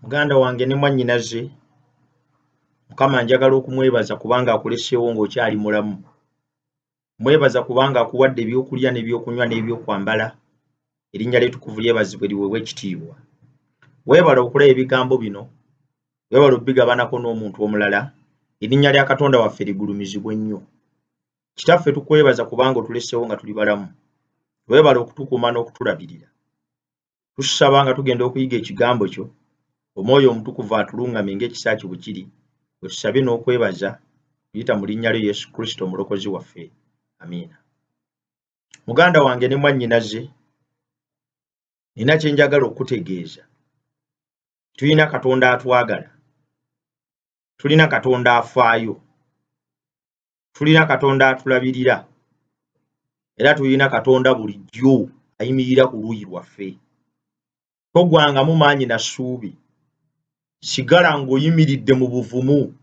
Muganda wange ne mwannyinaze, Mukama njagala okumwebaza kubanga akuleseewo ng'okyali mulamu. Mwebaza kubanga akuwadde ebyokulya n'ebyokunywa n'ebyokwambala. Erinnya ly'ettukuvu lyebazibwe liweebwe ekitiibwa. Weebala okulaba ebigambo bino, weebala obigabanako n'omuntu omulala. Erinnya lya Katonda waffe ligulumizibwe nnyo. Kitaffe tukwebaza kubanga otuleseewo nga tuli balamu. Weebala okutukuuma n'okutulabirira. Tusaba nga tugenda okuyiga ekigambo kyo, Omwoyo Omutukuvu atuluŋŋame ng'ekisa kye bwe kiri, bwe tusabe n'okwebaza kuyita mu linnya lya Yesu Kristo omulokozi waffe. Amiina. Muganda wange ne mwannyinaze, nina kye njagala okutegeeza. Tulina Katonda atwagala. Tulina Katonda afaayo. Tulina Katonda atulabirira. Era tulina Katonda bulijjo ayimirira ku luuyi lwaffe. Togwangamu maanyi na ssuubi. Sigala ng'oyimiridde mu buvumu,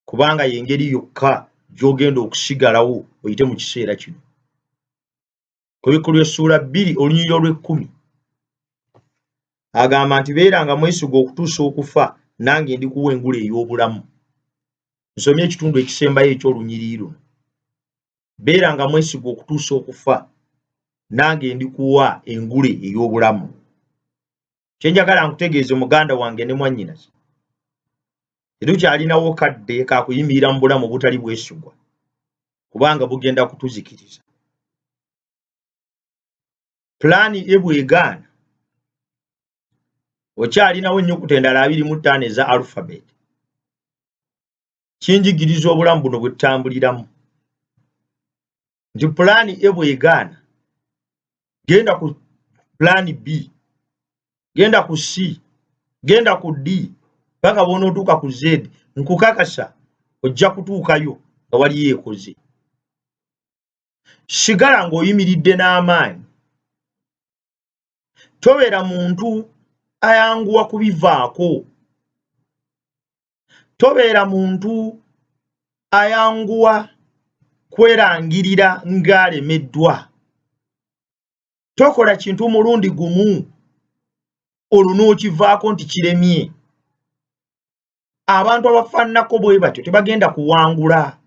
kubanga y'engeri yokka gy'ogenda okusigalawo oyite mu kiseera kino. Kubikkulu essuula 2 olunyiriri olw'10 agamba nti beeranga mwesiga okutuusa okufa, nange ndikuwa engule ey'obulamu. Nsomye ekitundu ekisembayo eky'olunyiriri luno. Beeranga mwesiga okutuusa okufa, nange ndikuwa engule ey'obulamu. Kye njagala nkutegeeze muganda wange ne mwannyinaze, tetukyalinawo kadde ka kuyimirira mu bulamu obutali bwesigwa, kubanga bugenda kutuzikiriza. Pulaani bw'egaana, okyalinawo ennyukuta endala 25 eza alphabet. Kinjigiriza obulamu buno bwe tutambuliramu. Nti pulaani bw'egaana, genda ku pulaani B, genda ku C, genda ku D, paka bw'onootuuka ku Z. Nkukakasa ojja kutuukayo nga wali yeekoze. Sigala ng'oyimiridde n'amaanyi. Tobeera muntu ayanguwa kubivaako. Tobeera muntu ayanguwa kwerangirira ng'alemeddwa. Tokola kintu mulundi gumu olwo n'okivaako nti kiremye. Abantu abafaananako bwe batyo tebagenda kuwangula.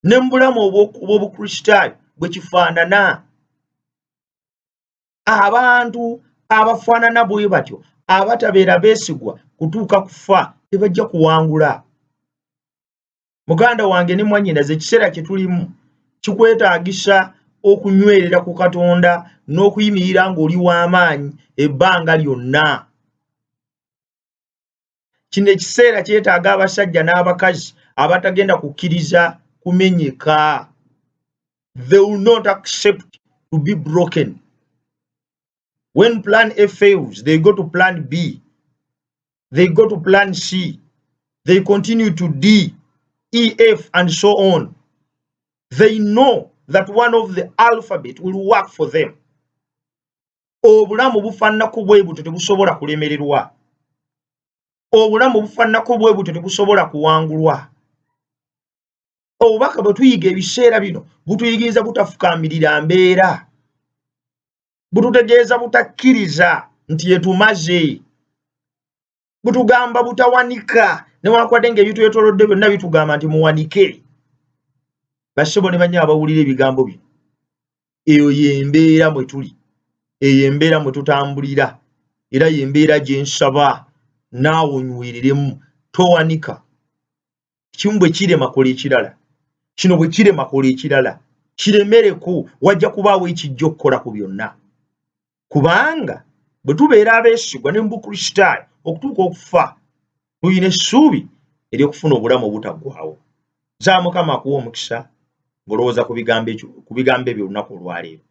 Ne mu bulamu obw'obukristaayo bwe kifaanana. Abantu abafaanana bwe batyo abatabeera beesigwa kutuuka kufa tebajja kuwangula. Muganda wange ne mwannyinaze, ekiseera kye tulimu kikwetaagisa okunywerera ku Katonda n'okuyimirira ng'oli w'amaanyi ebbanga lyonna. Kino ekiseera kyetaaga abasajja n'abakazi abatagenda kukkiriza kumenyeka. They will not accept to be broken. When plan A fails, they go to plan B. They go to plan C. They continue to D, E, F, and so on. They know that one of the alphabet will work for them. Obulamu bufaananako bwe butyo tebusobola kulemererwa. Obulamu bufaananako bwe butyo tebusobola kuwangulwa. Obubaka bwe tuyiga ebiseera bino butuyigiriza butafukaamirira mbeera. Bututegeeza butakkiriza nti yetumaze. Butugamba butawanika, newankubadde ng'ebintu byetolodde byonna bitugamba nti muwanike. Bassebo ne bannya abawulira ebigambo bino, eyo y'embeera mwe tuli, eyo embeera mwe tutambulira, era y'embeera gye nsaba naawe onywereremu. Towanika. Kimu bwe kirema kola ekirala, kino bwe kirema kola ekirala. Kiremereko, wajja kubaawo ekijja okukola ku byonna. Kubanga bwe tubeera abeesigwa ne mu bukristaayo okutuuka okufa, tulina essuubi ery'okufuna obulamu obutaggwaawo. Za Mukama akuwa omukisa ng'olowooza ku bigambo ebyo olunaku olwaleero.